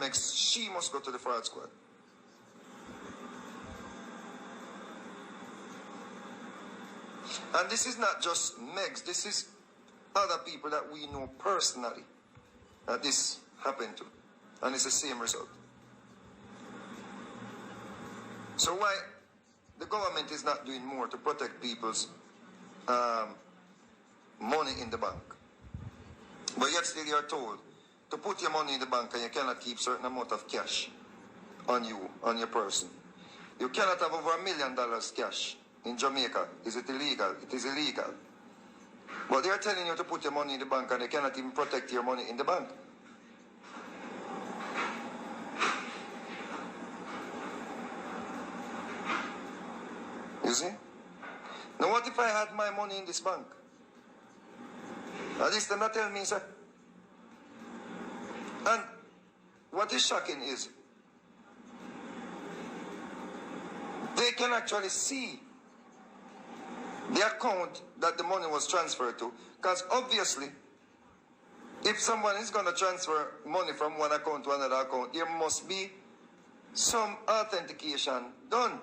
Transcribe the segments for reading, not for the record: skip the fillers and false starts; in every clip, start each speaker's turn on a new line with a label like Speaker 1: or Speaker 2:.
Speaker 1: Megs, she must go to the fraud squad. And this is not just Megs, this is other people that we know personally that this happened to. And it's the same result. So why the government is not doing more to protect people's money in the bank? But yet still you are told to put your money in the bank and you cannot keep certain amount of cash on you, on your person. You cannot have over $1 million cash in Jamaica. Is it illegal? It is illegal. But they are telling you to put your money in the bank and they cannot even protect your money in the bank. You see? Now what if I had my money in this bank? At least they're not telling me, sir. And what is shocking is they can actually see the account that the money was transferred to. Because obviously, if someone is going to transfer money from one account to another account, there must be some authentication done.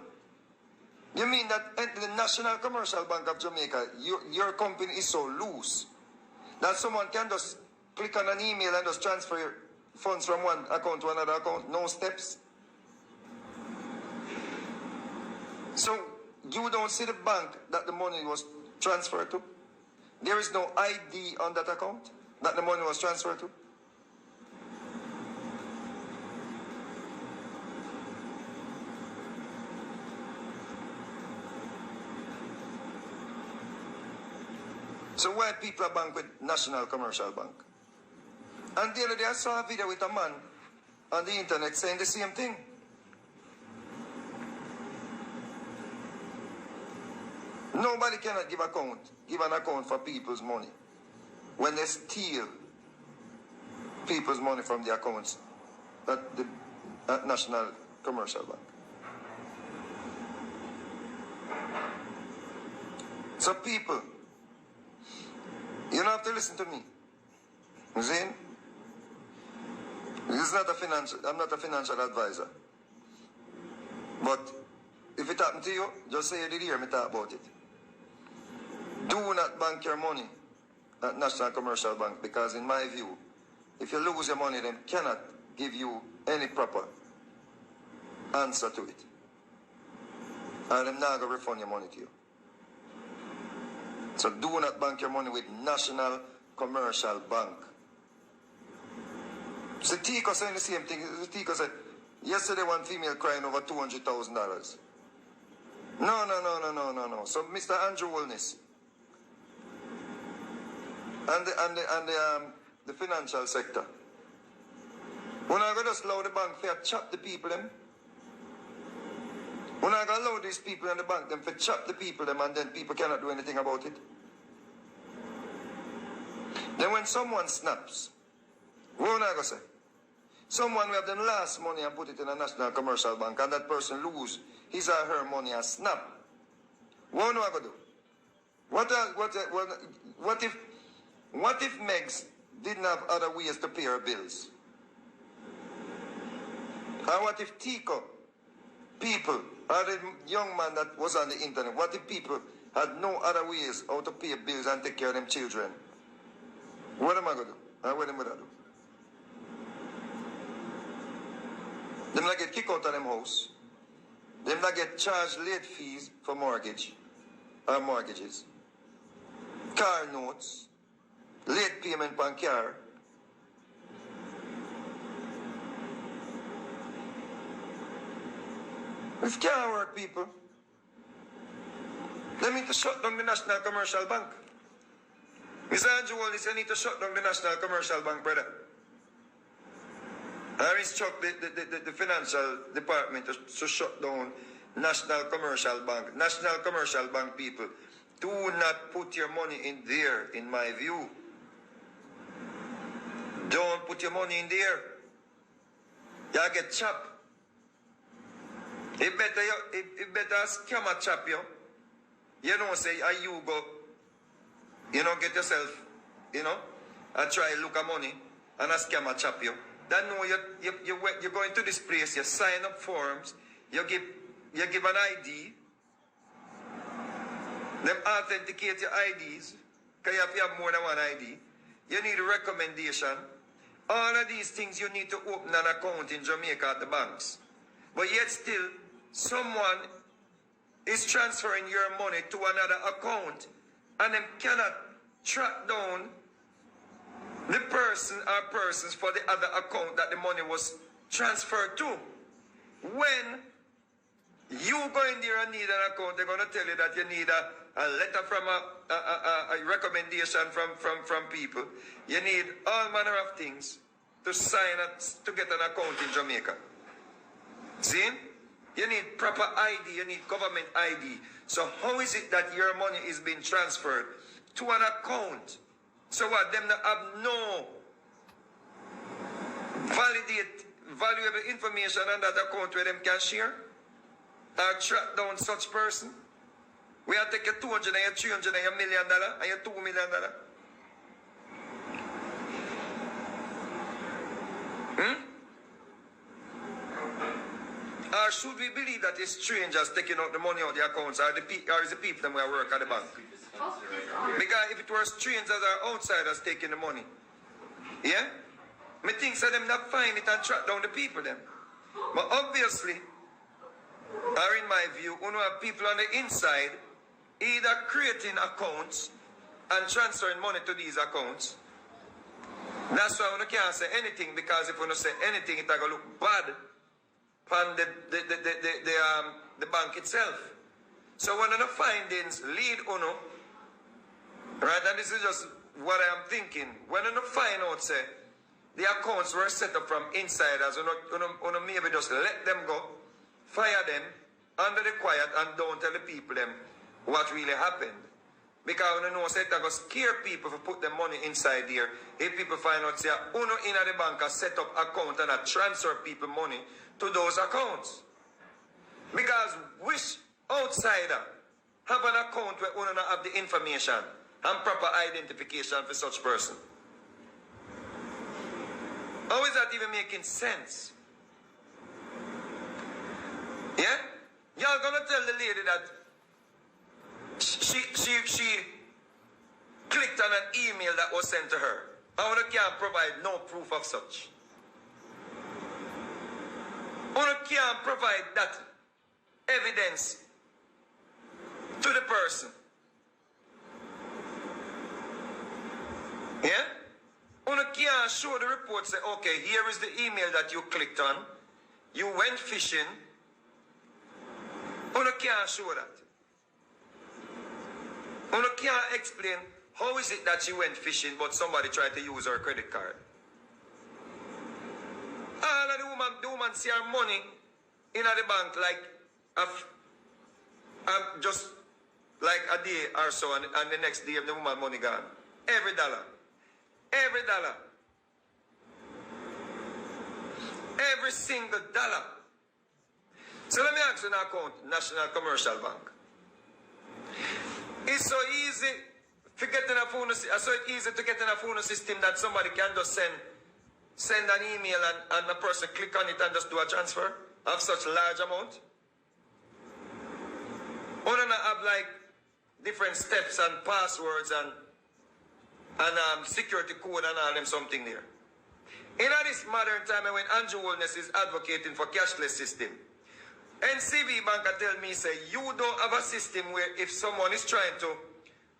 Speaker 1: You mean that the National Commercial Bank of Jamaica, your company is so loose that someone can just click on an email and just transfer funds from one account to another account, no steps? So you don't see the bank that the money was transferred to? There is no ID on that account that the money was transferred to? So why people are bank with National Commercial Bank? And the other day I saw a video with a man on the internet saying the same thing. Nobody cannot give an account for people's money when they steal people's money from the accounts at National Commercial Bank. So people, you don't have to listen to me. You see? This is not I'm not a financial advisor. But if it happened to you, just say you did hear me talk about it. Do not bank your money at National Commercial Bank, because in my view, if you lose your money, they cannot give you any proper answer to it. And they're not going to refund your money to you. So do not bank your money with National Commercial Bank. So Tico saying the same thing. Tico said, yesterday one female crying over $200,000. No. So Mr. Andrew Wilness and the financial sector, when I go just allow the bank to chop the people them, when I go allow these people in the bank them to chop the people them, and then people cannot do anything about it. Then when someone snaps, what am I going to say? Someone will have them last money and put it in a National Commercial Bank, and that person lose his or her money and snap. What am I going to do? What if Megs didn't have other ways to pay her bills? And what if Tico, people, or the young man that was on the internet, what if people had no other ways how to pay bills and take care of them children? What am I going to do? And what am I going to do? Them not get kicked out of them house. Them not get charged late fees for mortgage or mortgages. Car notes, late payment on car. It can't work, people. They need to shut down the National Commercial Bank. Mr. Andrew Wilness, you need to shut down the National Commercial Bank, brother. I instruct the financial department to shut down National Commercial Bank. National Commercial Bank, people, do not put your money in there, in my view. Don't put your money in there. You get chopped. It better scammer chop you. You don't say, you go, get yourself, I try look at money and a scammer chop you. that know you're going to this place, you sign up forms, you give an ID, them authenticate your IDs, because you have to have more than one ID. You need a recommendation. All of these things you need to open an account in Jamaica at the banks. But yet still, someone is transferring your money to another account and them cannot track down the person or persons for the other account that the money was transferred to. When you go in there and need an account, they're going to tell you that you need a letter from a recommendation from people. You need all manner of things to sign up to get an account in Jamaica. See? You need proper ID, you need government ID. So how is it that your money is being transferred to an account? So what, them that have no valuable information on that account where them can share? Or track down such person? We have to take your $200 and your $300 and your $1 million and your $2 million. Or should we believe that it's strangers taking out the money out of the accounts, or is the people that work at the bank? Because if it were strangers or outsiders taking the money, yeah? Me think so them not find it and track down the people them. But obviously, or in my view, you have people on the inside either creating accounts and transferring money to these accounts. That's why we can't say anything, because if we don't say anything, it's going to look bad on the bank itself. So when the findings lead UNO, right, and this is just what I am thinking, when you find out, say, the accounts were set up from insiders, you maybe just let them go, fire them, under the quiet, and don't tell the people them what really happened. Because you know, say that go scare people for put their money inside there. If people find out, say, UNO in the bank has set up account and transfer people money to those accounts. Because which outsider have an account where UNO not have the information and proper identification for such person? How is that even making sense? Yeah? Y'all gonna tell the lady that she clicked on an email that was sent to her. UNO can't provide no proof of such. UNO can't provide that evidence to the person. Yeah? UNO can't show the report, say, okay, here is the email that you clicked on. You went fishing. UNO can't show that. UNO can't explain how is it that she went fishing but somebody tried to use her credit card. All of the woman see her money in the bank like just like a day or so, and the next day the woman money gone. Every dollar. Every dollar. Every single dollar. So let me ask you an account, National Commercial Bank. It's so easy to get in a phone, so easy to get in a phone system that somebody can just send an email and a person click on it and just do a transfer of such large amount. Or not have like different steps and passwords and security code and all them something there. In this modern time when Andrew Holness is advocating for cashless system, NCB Bank tell me, say, you don't have a system where if someone is trying to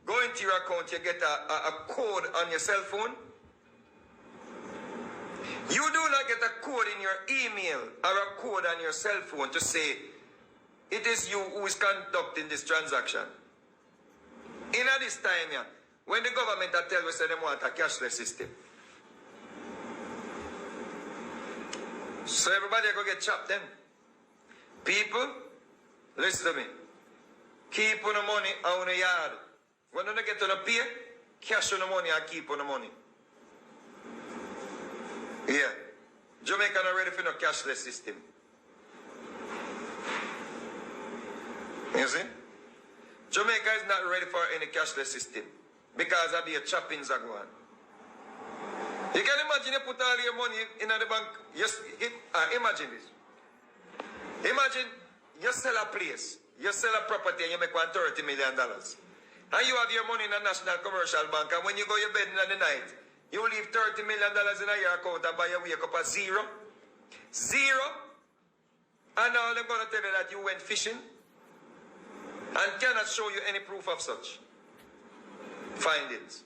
Speaker 1: go into your account, you get a code on your cell phone. You do not get a code in your email or a code on your cell phone to say, it is you who is conducting this transaction. In this time, yeah, when the government tell you, say, they want a cashless system. So everybody go get chopped then. People, listen to me. Keep on the money on the yard. When you get to the pay, cash on the money and keep on the money. Yeah. Jamaica not ready for no cashless system. You see? Jamaica is not ready for any cashless system because of the choppings are going. You can imagine you put all your money in the bank. Yes, imagine this. Imagine you sell a place, you sell a property and you make $130 million. And you have your money in a national commercial bank, and when you go to bed in the night, you leave $30 million in your account and by you wake up at zero. Zero. And now they're going to tell you that you went fishing and cannot show you any proof of such findings.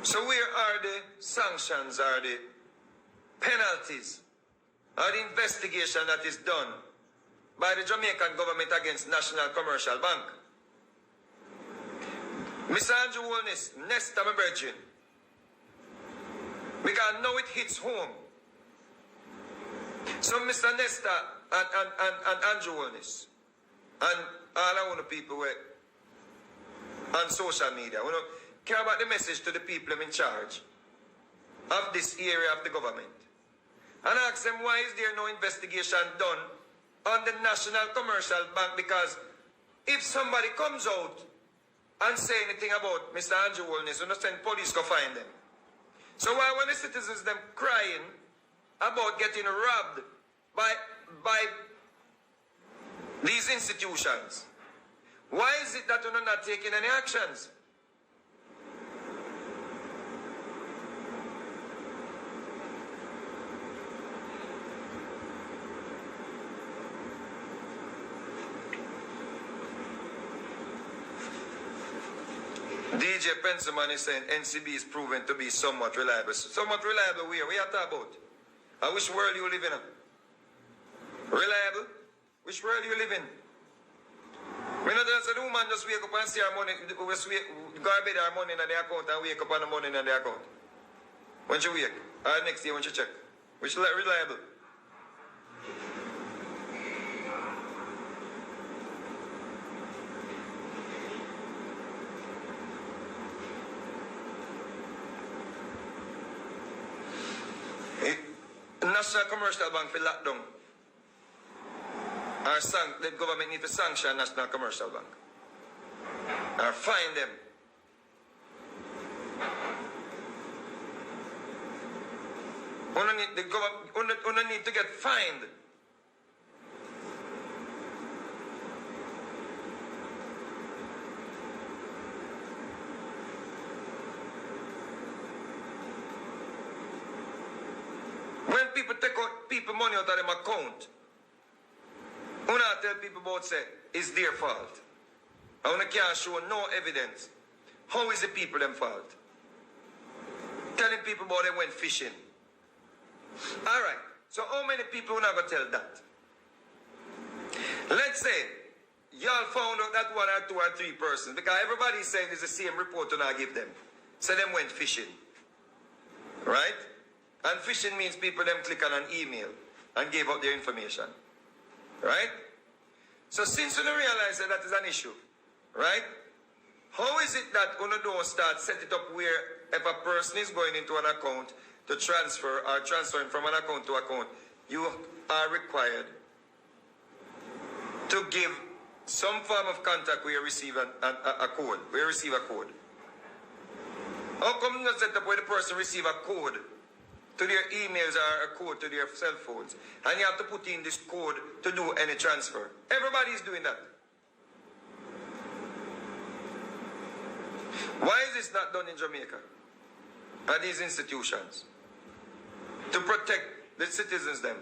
Speaker 1: So where are the sanctions, are the penalties, or the investigation that is done by the Jamaican government against National Commercial Bank? Mr. Andrew Holness, Nesta, my brethren, because now it hits home. So Mr. Nesta and Andrew Holness, and all our people were on social media, you know, care about the message to the people in charge of this area of the government. And ask them, why is there no investigation done on the National Commercial Bank? Because if somebody comes out and say anything about Mr. Andrew Holness, you understand, police go find them. So why when the citizens them crying about getting robbed by these institutions, why is it that you're not taking any actions? DJ Pensaman is saying NCB is proven to be somewhat reliable. Somewhat reliable where? We are talking about? Which world you live in? Reliable? Which world you live in? We know that the woman just wake up and see her money, go to bed her money in the account and wake up on the money in the account. When she wake, or next day when she check. Which reliable? National Commercial Bank for lockdown. The government need to sanction National Commercial Bank. Or fine them. The government need to get fined. When people take out people money out of them account, I want to tell people about say it's their fault. I want to can't show no evidence. How is the people them fault? Telling people about they went fishing. Alright, so how many people are not going to tell that? Let's say y'all found out that 1 or 2 or 3 persons, because everybody is saying it's the same report and I give them. So them went fishing. Right? And fishing means people them click on an email and gave out their information. Right? So since you don't realize that is an issue, right? How is it that you don't start set it up where if a person is going into an account to transfer or transferring from an account to account, you are required to give some form of contact where you receive a code, where you receive a code. How come you not set up where the person receive a code to their emails or a code to their cell phones, and you have to put in this code to do any transfer? Everybody is doing that. Why is this not done in Jamaica at these institutions to protect the citizens them?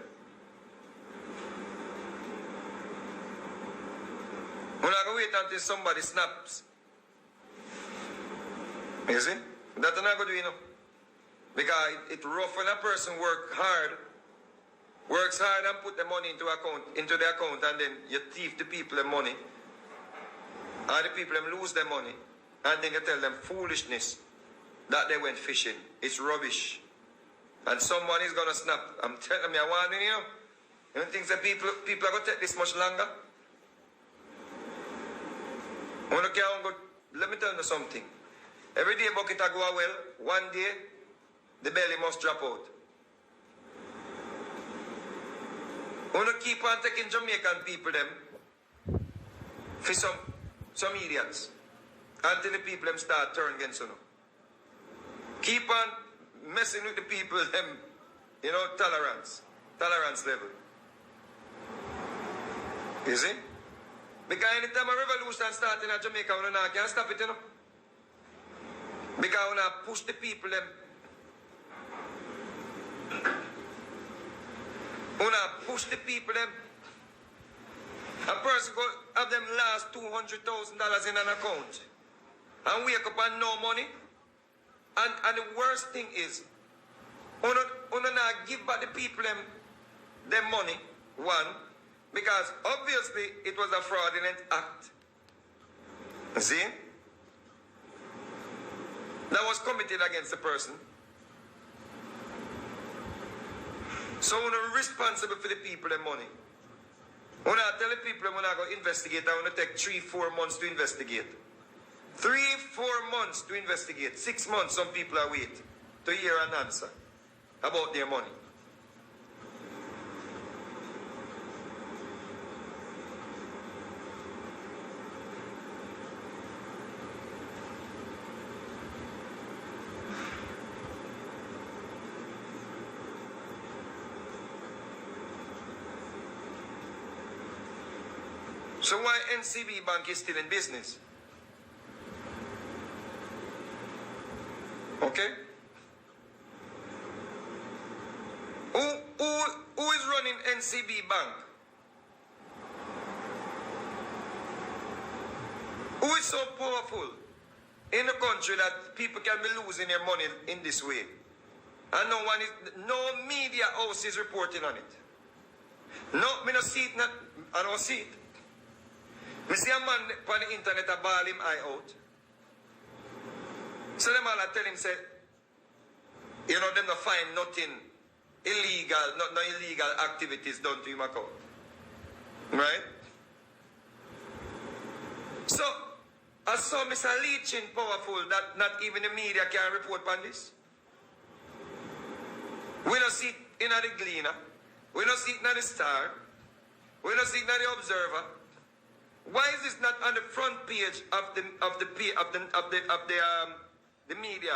Speaker 1: We're not going to wait until somebody snaps. You see? That's not going to do, you know. Because it's rough when a person works hard and put the money into the account, and then you thief the people the money. And the people them lose their money. And then you tell them foolishness that they went fishing. It's rubbish. And someone is going to snap. I'm telling you, I want you. You don't think that people are going to take this much longer? When you can't
Speaker 2: let me tell you something. Every day bucket a go well, one day the belly must drop out. We don't keep on taking Jamaican people them for some idiots until the people them start turning against you. Keep on messing with the people them, you know, tolerance level. You see? Because anytime a revolution starts in Jamaica, we can't stop it, you know. Because we push the people them. We push the people them. A person go have them last $200,000 in an account and wake up and no money. And the worst thing is, we not give back the people them money, one, because obviously it was a fraudulent act. See? That was committed against the person. So we're responsible for the people and money. When I tell the people when I go investigate, I want to take 3-4 months to investigate. 3-4 months to investigate. 6 months some people are waiting to hear an answer about their money. So why NCB Bank is still in business? Okay? Who is running NCB Bank? Who is so powerful in the country that people can be losing their money in this way? And no media house is reporting on it. No, me no see it, I don't see it. Me see a man on the internet a ball him eye out. So them all tell him, say, you know, them not find nothing illegal, no illegal activities done to him account. Right? So, I saw Mr. Leachin powerful that not even the media can report on this. We don't see it in the Gleaner. We don't see it in the Star. We don't see it in the Observer. Why is this not on the front page of the media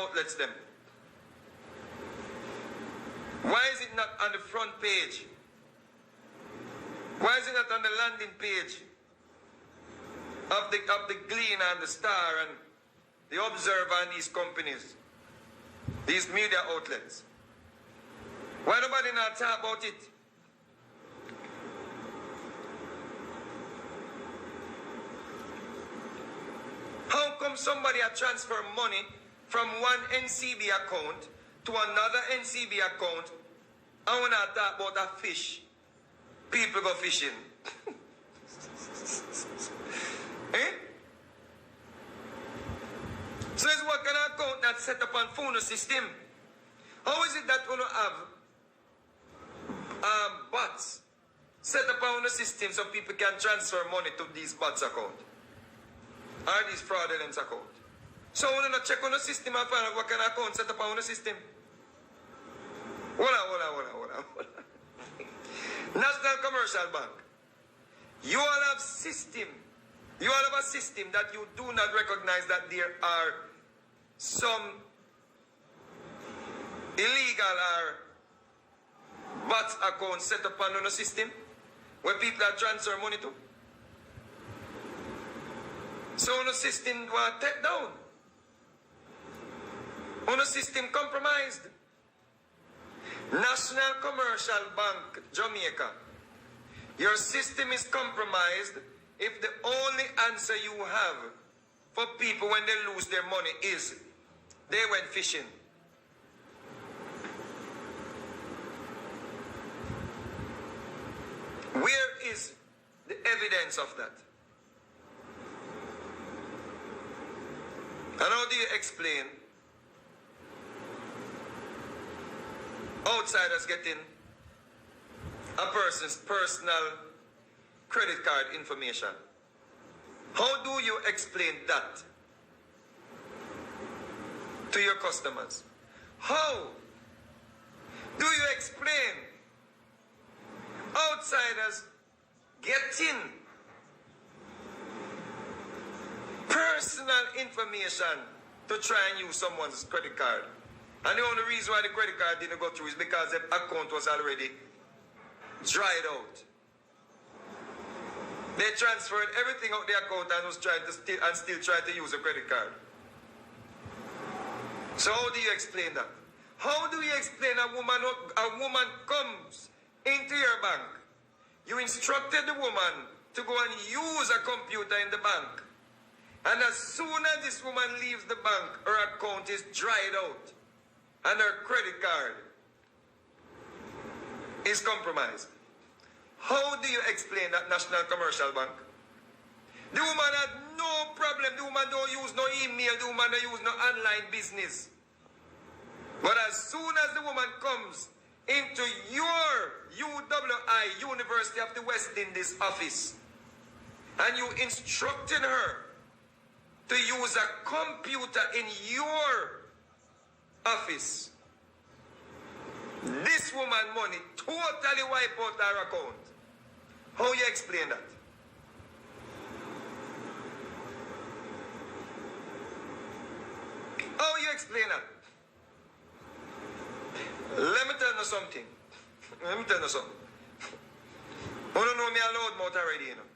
Speaker 2: outlets them? Why is it not on the front page? Why is it not on the landing page of the Gleaner and the Star and the Observer and these companies, these media outlets? Why nobody not talk about it? How come somebody had transfer money from one NCB account to another NCB account and when I talk about a fish, people go fishing? Eh? So it's what kind of account that's set up on phone system? How is it that we don't have bots set up on the system so people can transfer money to these bots account? Are these fraudulent account? So we don't check on the system and find out what kind of account set up on the system. Hold on. National Commercial Bank. You all have system. You all have a system that you do not recognize that there are some illegal or bot accounts set up on the system where people are transfer money to. So the system was taken down. The system compromised. National Commercial Bank, Jamaica. Your system is compromised if the only answer you have for people when they lose their money is they went fishing. Where is the evidence of that? And how do you explain outsiders getting a person's personal credit card information How do you explain that to your customers? How do you explain outsiders getting personal information to try and use someone's credit card? And the only reason why the credit card didn't go through is because the account was already dried out. They transferred everything out the account and was trying to still try to use a credit card. So how do you explain that? How do you explain a woman comes into your bank? You instructed the woman to go and use a computer in the bank. And as soon as this woman leaves the bank, her account is dried out. And her credit card is compromised. How do you explain that, National Commercial Bank? The woman had no problem. The woman don't use no email. The woman don't use no online business. But as soon as the woman comes into your UWI, University of the West Indies office, and you instructed her to use a computer in your office, this woman money totally wipe out her account. How you explain that? How you explain that? Let me tell you something. Let me tell you something. You don't know me a loud mouth already, you know.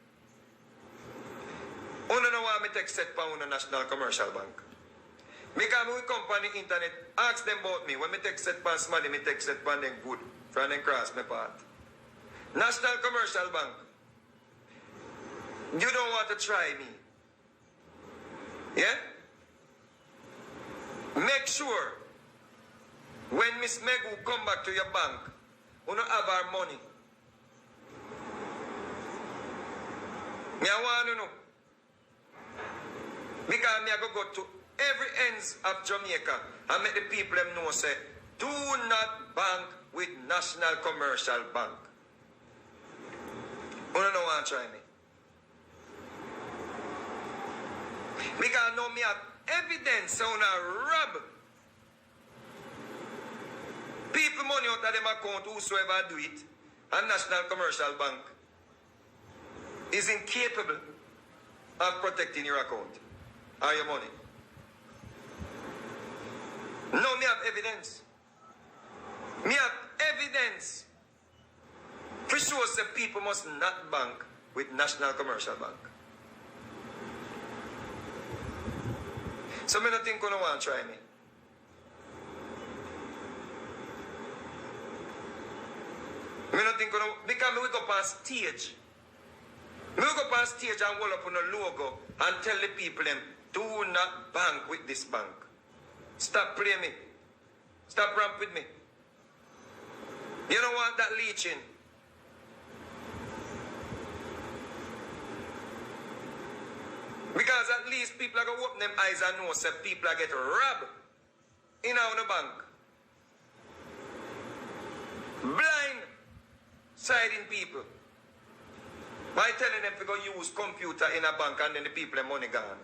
Speaker 2: You don't know why I take set for the National Commercial Bank. Because we come on the internet, ask them about me. When I take set for somebody, I take set for them good. From them cross my path. National Commercial Bank. You don't want to try me. Yeah? Make sure when Miss Megu come back to your bank, you don't have our money. Me I want to know. Because me I go to every ends of Jamaica and make the people them know say, do not bank with National Commercial Bank. You don't know want to try me. Because now me have evidence on a rob people money out of them account, whosoever do it, and National Commercial Bank is incapable of protecting your account or your money. No, me have evidence. Me have evidence for sure that people must not bank with National Commercial Bank. So me don't think you don't want to try me. Me don't think you don't, because me will go past stage. Me will go past stage and hold up on a logo and tell the people them, do not bank with this bank. Stop playing me. Stop ramp with me. You don't want that leeching. Because at least people are going to open them eyes and know that people are getting robbed in our bank. Blind siding people. By telling them to go use computer in a bank and then the people have money gone.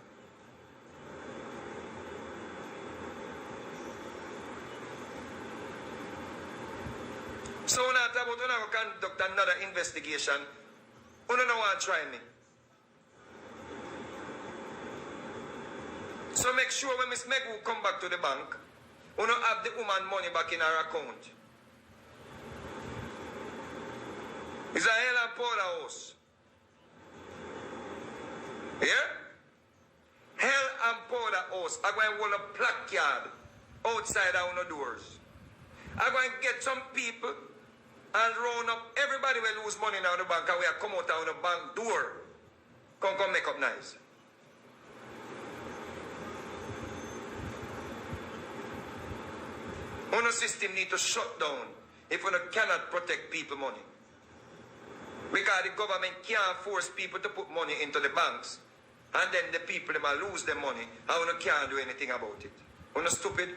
Speaker 2: So when I talk about when I conduct another investigation, you don't want to try me. So make sure when Miss Meg will come back to the bank, you don't have the woman money back in her account. It's a hell and powder house. Yeah? Hell and powder house. I'm going to hold a placard outside our doors. I'm going to get some people and round up everybody will lose money now in the bank and we have come out of the bank door. Come make up nice. Our system need to shut down if we cannot protect people money. Because the government can't force people to put money into the banks. And then the people might lose their money and we can't do anything about it. We're not stupid.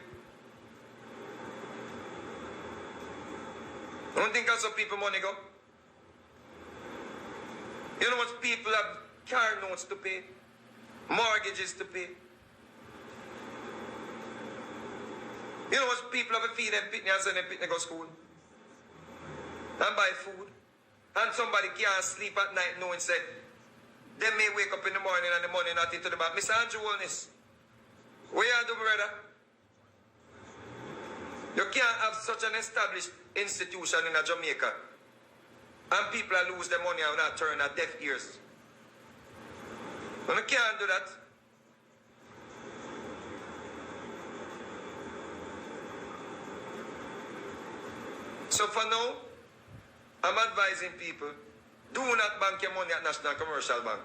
Speaker 2: You don't think that's how people money go? You know what people have car notes to pay? mortgages to pay. You know what people have to feed them pitney and send them pitney go school? And buy food. And somebody can't sleep at night knowing said, they may wake up in the morning and the money not into the bank. Mr. Andrew Holness, what you do, brother? You can't have such an established institution in Jamaica and people lose their money and not turn a deaf ears. And you can't do that. So for now, I'm advising people, do not bank your money at National Commercial Bank.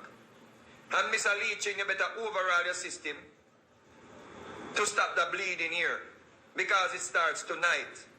Speaker 2: And Mr. Leaching, you better overhaul your system to stop the bleeding here. Because it starts tonight.